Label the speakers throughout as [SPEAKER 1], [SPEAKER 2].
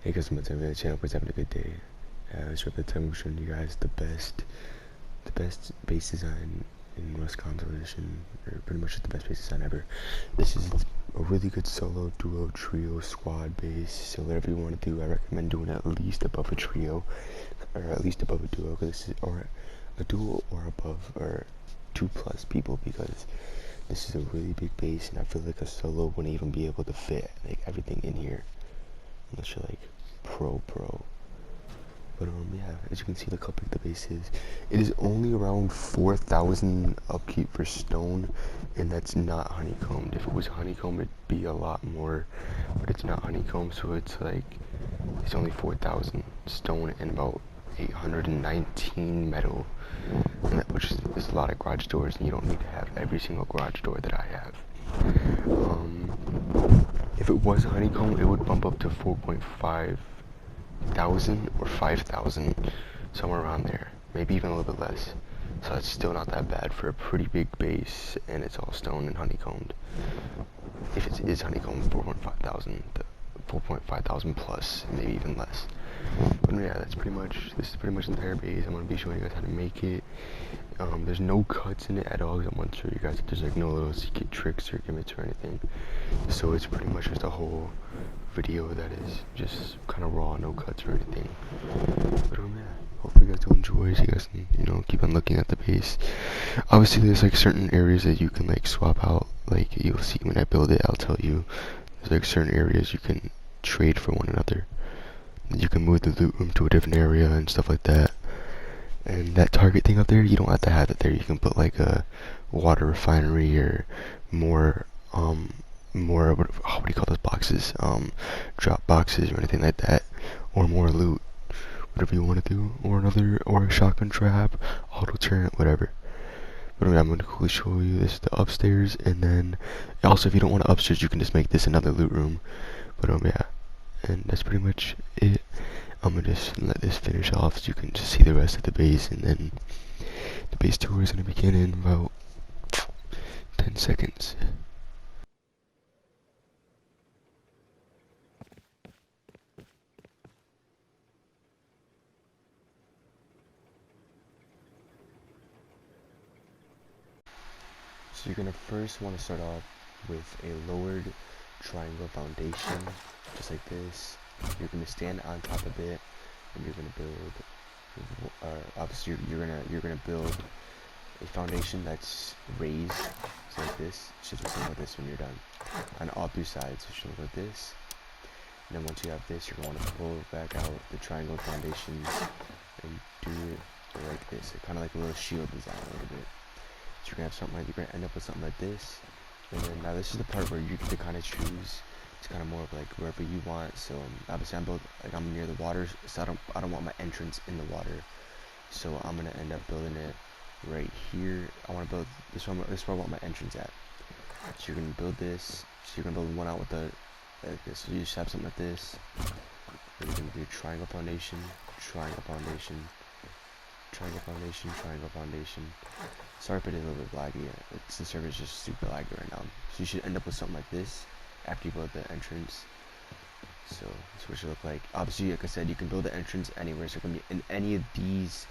[SPEAKER 1] Hey guys, what's up? The channel was having a good day. It's Rip the time showing you guys the best base design in Rust Compilation, or pretty much the best base design ever. This is a really good solo, duo, trio, squad base. So whatever you want to do, I recommend doing at least above a trio, or at least above a duo, because this is, or a duo or above, or 2+ people, because this is a really big base, and I feel like a solo wouldn't even be able to fit like everything in here unless you're like pro. But yeah, as you can see, look how big the base is. It is only around 4,000 upkeep for stone, and that's not honeycombed. If it was honeycombed, it'd be a lot more, but it's not honeycombed, so it's like, it's only 4,000 stone and about 819 metal, and that, which is a lot of garage doors, and you don't need to have every single garage door that I have. If it was honeycomb, it would bump up to 4.5 thousand or 5,000, somewhere around there, maybe even a little bit less. So it's still not that bad for a pretty big base, and it's all stone and honeycombed. If it is honeycombed, 4.5 thousand, 4.5 thousand plus, maybe even less. But yeah, this is pretty much the entire base. I'm gonna be showing you guys how to make it. There's no cuts in it at all, because I want to show you guys that there's like no little secret tricks or gimmicks or anything. So it's pretty much just a whole video that is just kind of raw, no cuts or anything. But yeah, hopefully you guys do enjoy, so you guys can, keep on looking at the base. Obviously there's like certain areas that you can like swap out, like you'll see when I build it, I'll tell you. There's like certain areas you can trade for one another. You can move the loot room to a different area and stuff like that. And that target thing up there, you don't have to have it there. You can put like a water refinery or more what do you call those boxes? Drop boxes or anything like that, or more loot, whatever you want to do, or a shotgun trap, auto turret, whatever. But I'm going to quickly show you this is the upstairs, and then also if you don't want upstairs, you can just make this another loot room. But yeah, and that's pretty much it. I'm gonna just let this finish off so you can just see the rest of the base, and then the base tour is gonna begin in about 10 seconds. So you're gonna first want to start off with a lowered triangle foundation, just like this. You're gonna stand on top of it, and you're gonna build. Obviously, you're gonna build a foundation that's raised, so like this. It should look like this when you're done. On all three sides, it should look like this. And then once you have this, you're gonna want to pull back out the triangle foundation and do it like this. Kind of like a little shield design a little bit. So you're gonna have something like, you're gonna end up with something like this. And then now this is the part where you get to kind of choose. It's kind of more of like wherever you want. So obviously I'm near the water, so I don't want my entrance in the water. So I'm gonna end up building it right here. I want to build this one. This is where I want my entrance at. So you're gonna build this. So you're gonna build one out with like this. So you just have something like this. Then you're gonna do triangle foundation, triangle foundation, triangle foundation, triangle foundation. Sorry if it is a little bit laggy. The server is just super laggy right now. So you should end up with something like this after you build the entrance. So that's what it should look like. Obviously, like I said, you can build the entrance anywhere. So it can be in any of these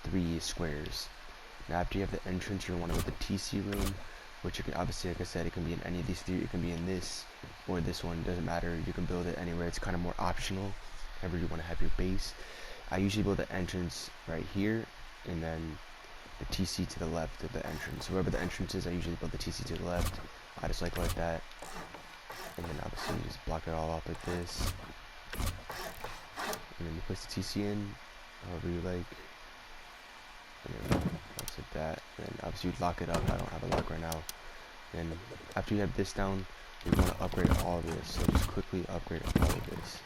[SPEAKER 1] 3 squares. Now after you have the entrance, you're gonna want to build the TC room, which you can obviously, like I said, it can be in any of these 3. It can be in this or this one. It doesn't matter. You can build it anywhere. It's kind of more optional. Wherever you want to have your base. I usually build the entrance right here, and then the TC to the left of the entrance. So wherever the entrance is, I usually build the TC to the left. I just like that. And then obviously you just block it all off like this. And then you place the TC in, however you like. And then that's like that. And then obviously you lock it up. I don't have a lock right now. And after you have this down, you want to upgrade all of this. So just quickly upgrade all of this.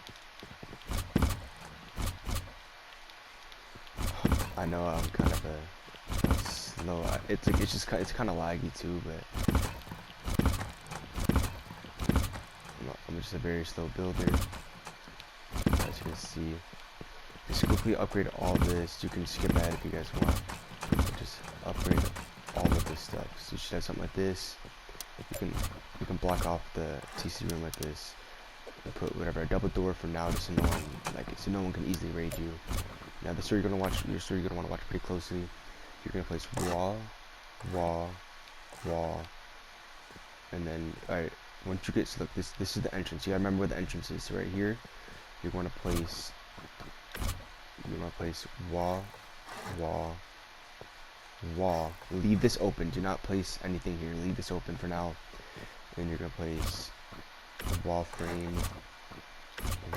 [SPEAKER 1] I know I'm kind of a slow. It's kind of laggy too, but I'm just a very slow builder. As you can see, just quickly upgrade all this. You can skip that if you guys want. Just upgrade all of this stuff. So you should have something like this. You can block off the TC room like this. put whatever, a double door for now, just so no one can easily raid you. Now the story you're gonna want to watch pretty closely. You're gonna place wall, wall, wall, and then alright. Once you get, so look, this is the entrance. You gotta remember where the entrance is. So right here, you want to place wall, wall, wall. Leave this open. Do not place anything here. Leave this open for now. And you're gonna place a wall frame,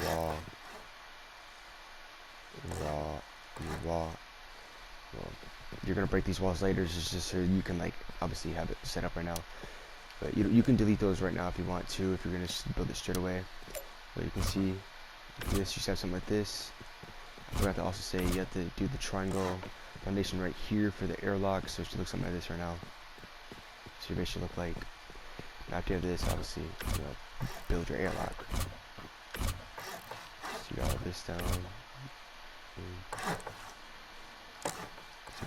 [SPEAKER 1] wall, wall, wall. Well, you're gonna break these walls later, just so you can like obviously have it set up right now. But you can delete those right now if you want to, if you're gonna just build it straight away. But you can see this, you have something like this. I forgot to also say you have to do the triangle foundation right here for the airlock, so it should look something like this right now. So your base should look like. And after you have this, obviously, build your airlock. So you got all this down.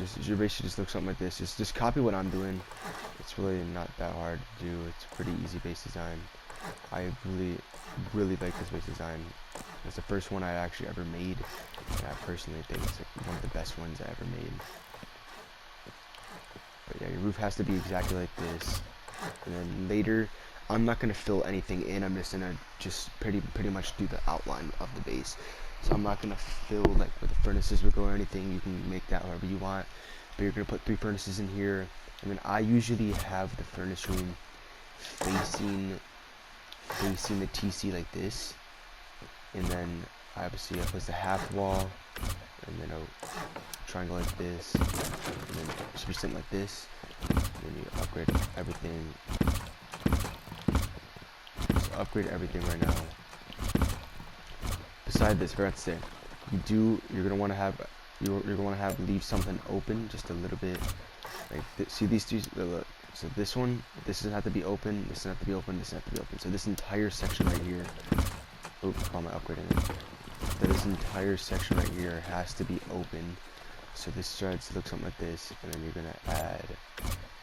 [SPEAKER 1] So your base should just look something like this. Just copy what I'm doing. It's really not that hard to do. It's a pretty easy base design. I really like this base design. It's the first one I actually ever made, and I personally think it's like one of the best ones I ever made. But yeah, your roof has to be exactly like this. And then later, I'm not gonna fill anything in. I'm just gonna pretty much do the outline of the base. So I'm not gonna fill like where the furnaces would go or anything. You can make that however you want. But you're gonna put 3 furnaces in here. And then I usually have the furnace room facing the TC like this. And then obviously I place a half wall, and then a triangle like this, and then it should be something like this. And then you upgrade everything. Just upgrade everything right now. Beside this, I forgot to say, you're gonna want to have leave something open just a little bit. Like see these two. Look, so this doesn't have to be open. This doesn't have to be open. This doesn't have to be open. So this entire section right here. Oops, how am I upgrading it? This entire section right here has to be open. So this starts to look something like this, and then you're gonna add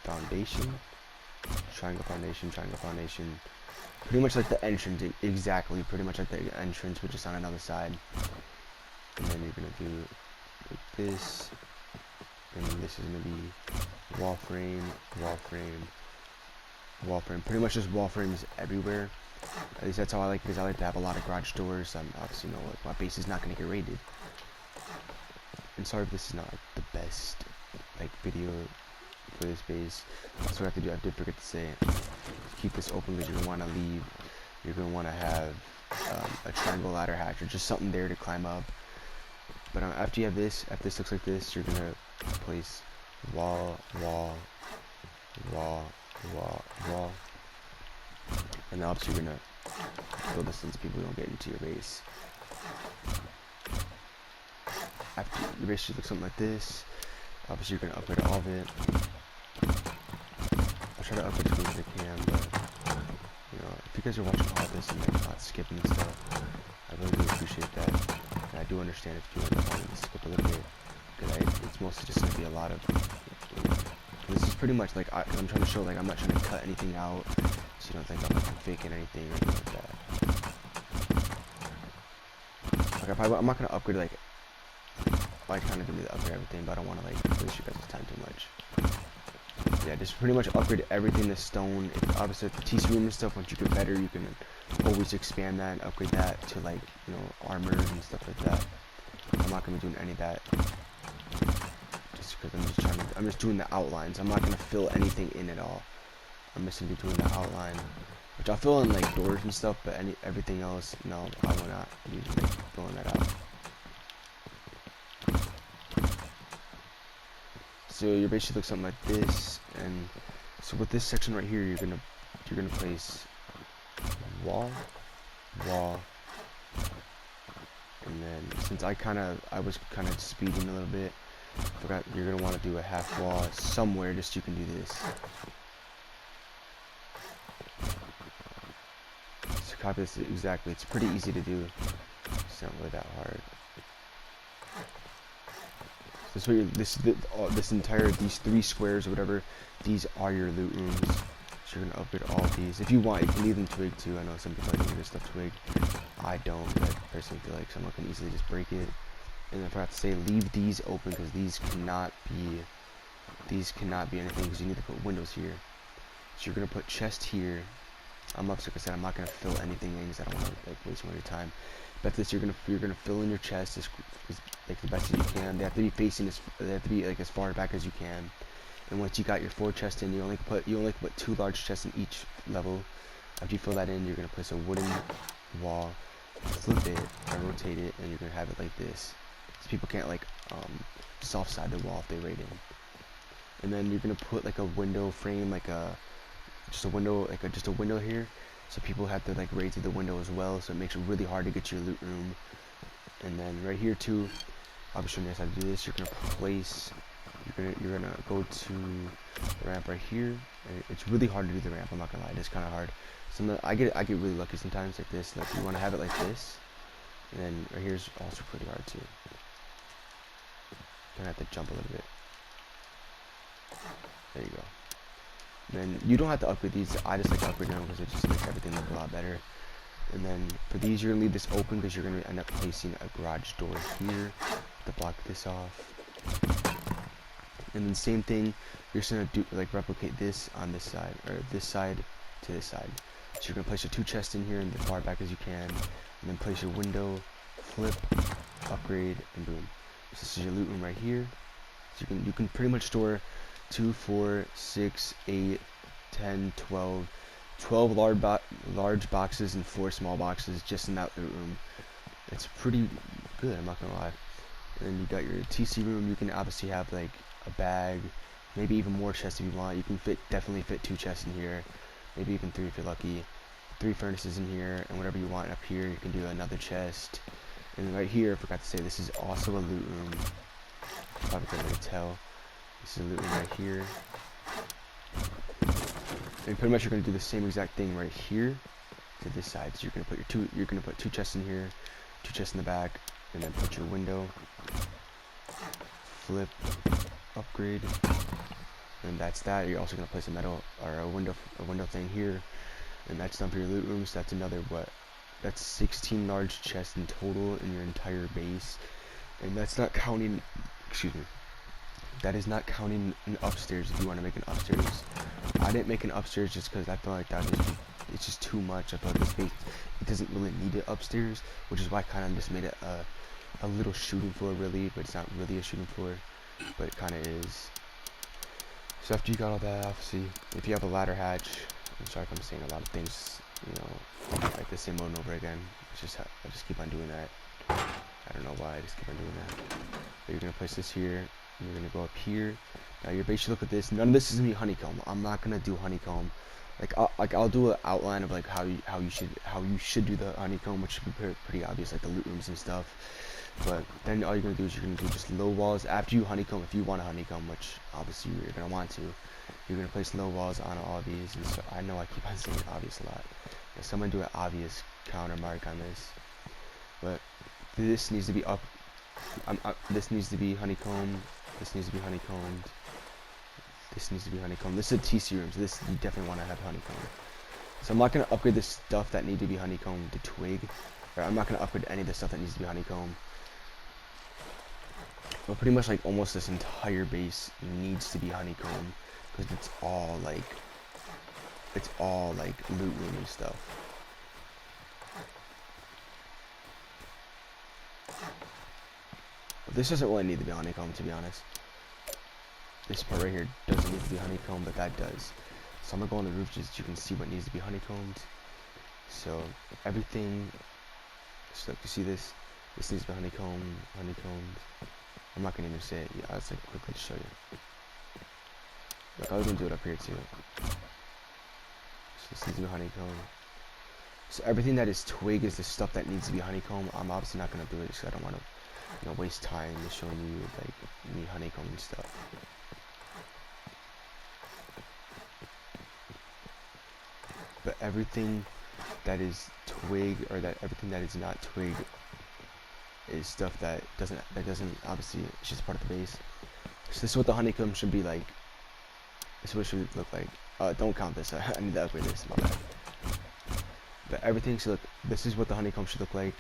[SPEAKER 1] foundation, triangle foundation, triangle foundation. Pretty much like the entrance, exactly. Pretty much like the entrance, but just on another side. And then you're gonna do like this, and this is gonna be wall frame, wall frame, wall frame. Pretty much just wall frames everywhere. At least that's how I like it, because I like to have a lot of garage doors. Obviously, like, my base is not going to get raided. And sorry if this is not like, the best like video for this base. That's what I have to do. I did forget to say, keep this open because you're going to want to leave. You're going to want to have a triangle ladder hatch or just something there to climb up. But after you have this, if this looks like this, you're going to place wall, wall, wall, wall, wall. And obviously you're gonna build this so people don't get into your base. After your base should look something like this. Obviously you're gonna upgrade all of it. I'll try to upgrade as much as I can, but if you guys are watching all this and like not skipping stuff, I really do appreciate that. And I do understand if you end up wanting to skip a little bit, because it's mostly just gonna be a lot of. This is pretty much like I'm trying to show, like I'm not trying to cut anything out. So you don't think I'm like faking anything or anything like that. Like I'm not gonna upgrade like kind of give me the upgrade everything, but I don't want to like waste you guys' time too much. Yeah, just pretty much upgrade everything to stone. Obviously, the TC room and stuff. Once you get better, you can always expand that and upgrade that to like armor and stuff like that. I'm not gonna be doing any of that. Just because I'm just doing the outlines. I'm not gonna fill anything in at all. I'm missing between the outline, which I'll fill in like doors and stuff, but everything else, no, I will not be like filling that out. So your base should look something like this, and so with this section right here, you're gonna place wall, wall, and then since I was kind of speeding a little bit, I forgot you're gonna want to do a half wall somewhere, just so you can do this. Copy this exactly. It's pretty easy to do. It's not really that hard. So this entire these 3 squares or whatever, these are your loot rooms. So you're gonna upgrade all of these. If you want, you can leave them twig too. I know some people like to this stuff twig. I don't. I personally feel like someone can easily just break it. And I forgot to say, leave these open because these cannot be anything because you need to put windows here. So you're gonna put chest here. Like I said, I'm not gonna fill anything in because I don't want to like waste more of your time. But this, you're gonna fill in your chest as like the best as you can. They have to be facing they have to be like as far back as you can. And once you got your 4 chests in, you only put 2 large chests in each level. After you fill that in, you're gonna place a wooden wall, flip it, and rotate it, and you're gonna have it like this. So people can't like soft side the wall if they raid in. And then you're gonna put like a window frame, like just a window here, so people have to like raid through the window as well. So it makes it really hard to get to your loot room. And then right here too, I'll be showing you guys how to do this. You're gonna go to the ramp right here. It's really hard to do the ramp. I'm not gonna lie, it's kind of hard. I get really lucky sometimes like this. Like you want to have it like this, and then right here's also pretty hard too. Gonna have to jump a little bit. There you go. Then you don't have to upgrade these. I just like to upgrade them because it just makes everything look a lot better. And then for these, you're gonna leave this open because you're gonna end up placing a garage door here to block this off. And then same thing, you're just gonna do like replicate this on this side, or this side to this side. So you're gonna place your 2 chests in here and as far back as you can, and then place your window, flip, upgrade, and boom. So this is your loot room right here. So you can pretty much store 2, 4, 6, 8, 10, 12 large boxes and 4 small boxes just in that loot room. It's pretty good, I'm not gonna lie. And then you got your TC room. You can obviously have like a bag, maybe even more chests if you want. You can definitely fit 2 chests in here, maybe even 3 if you're lucky. 3 furnaces in here, and whatever you want up here, you can do another chest. And right here, I forgot to say, this is also a loot room. Probably can't really tell. This is a loot room right here. And pretty much you're gonna do the same exact thing right here to this side. So you're gonna put 2 chests in here, 2 chests in the back, and then put your window, flip, upgrade, and that's that. You're also gonna place a metal or a window thing here, and that's done for your loot rooms. That's another that's 16 large chests in total in your entire base, and that's not counting. Excuse me. That is not counting an upstairs. If you want to make an upstairs, I didn't make an upstairs just because I feel like it's just too much. I feel like this base, it doesn't really need it upstairs, which is why I kind of just made it a little shooting floor really, but it's not really a shooting floor, but it kind of is. So after you got all that, obviously, if you have a ladder hatch, I'm sorry if I'm saying a lot of things, you know, like the same over and over again. It's just I just keep on doing that. I don't know why I just keep on doing that. But you're gonna place this here. And you're gonna go up here. Now your base should look at this. None of this is gonna be honeycomb. I'm not gonna do honeycomb. I'll do an outline of like how you should do the honeycomb, which should be pretty obvious, like the loot rooms and stuff. But then all you're gonna do is you're gonna do just low walls after you honeycomb. If you want a honeycomb, which obviously you're gonna want to, you're gonna place low walls on all these. And so I know I keep on saying obvious a lot. If someone do an obvious counter mark on this, but this needs to be up. This needs to be honeycomb. This needs to be honeycombed. This needs to be honeycombed. This is a TC room, so this you definitely want to have honeycomb. So I'm not going to upgrade the stuff that need to be honeycombed to twig. Or I'm not going to upgrade any of the stuff that needs to be honeycombed. But pretty much like almost this entire base needs to be honeycombed. Because it's all like loot room and stuff. This doesn't really need to be honeycombed, to be honest. This part right here doesn't need to be honeycombed, but that does. So I'm gonna go on the roof just so you can see what needs to be honeycombed. So everything, so you see this needs to be honeycombed. I'm not gonna even say it. Yeah, I'll just like quickly show you. Look, I was gonna do it up here too. So this needs to be honeycombed. So everything that is twig is the stuff that needs to be honeycombed. I'm obviously not gonna do it because I don't want to, you know, waste time just showing you like me honeycomb and stuff. But everything that is twig, or that everything that is not twig, is stuff that doesn't obviously, it's just part of the base. So this is what the honeycomb should be like. This is what it should look like. Don't count this. I need to upgrade this. My bad. But everything should look. This is what the honeycomb should look like.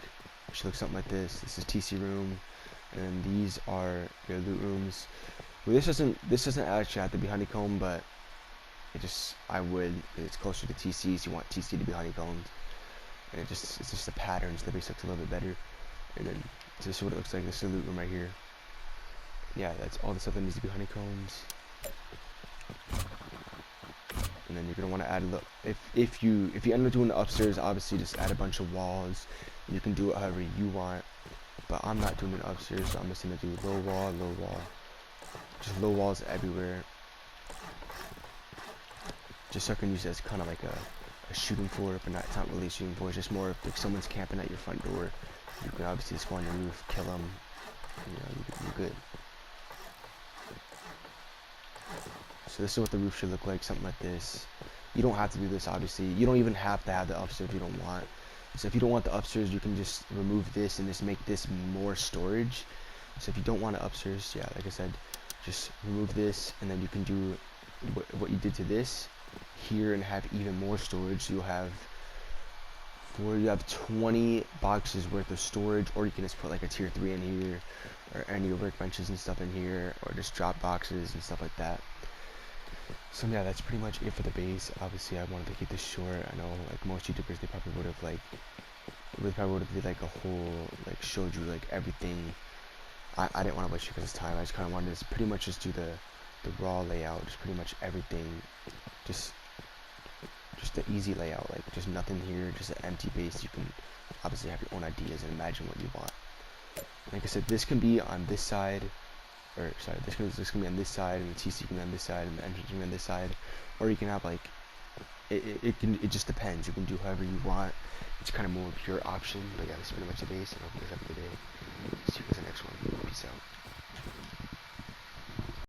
[SPEAKER 1] It should look something like this. This is TC room, and these are your loot rooms. Well, this doesn't actually have to be honeycomb, but it just it's closer to TCs. You want TC to be honeycombed, and it's just the patterns that makes it a little bit better. And then this is what it looks like. This is the loot room right here. Yeah, that's all the stuff that needs to be honeycombs. And then you're gonna want to add a little. If you end up doing the upstairs, obviously just add a bunch of walls. You can do it however you want, but I'm not doing it upstairs, so I'm just gonna do low wall, just low walls everywhere. Just so I can use it as kind of like a shooting floor, but it's not really a shooting floor. It's just more if someone's camping at your front door, you can obviously just go on your roof, kill them, and, you're good. So this is what the roof should look like, something like this. You don't have to do this, obviously. You don't even have to have the upstairs if you don't want. So if you don't want the upstairs, you can just remove this and just make this more storage. So if you don't want it upstairs, yeah, like I said, just remove this, and then you can do what you did to this here and have even more storage. So you have 20 boxes worth of storage, or you can just put like a tier 3 in here, or any workbenches and stuff in here, or just drop boxes and stuff like that. So yeah, that's pretty much it for the base. Obviously I wanted to keep this short. I know like most YouTubers, they probably would have did like a whole, like showed you like everything. I didn't want to waste you guys' time. I just kind of wanted to pretty much just do the raw layout, just pretty much everything, just the easy layout, like just nothing here, just an empty base. You can obviously have your own ideas and imagine what you want. Like I said, this can be on this side, or sorry, this can be on this side, and the TC can be on this side, and the entrance can be on this side, or you can have like it just depends. You can do however you want. It's kind of more of your option. But yeah, that's pretty much the base, and I hope you guys have a good day.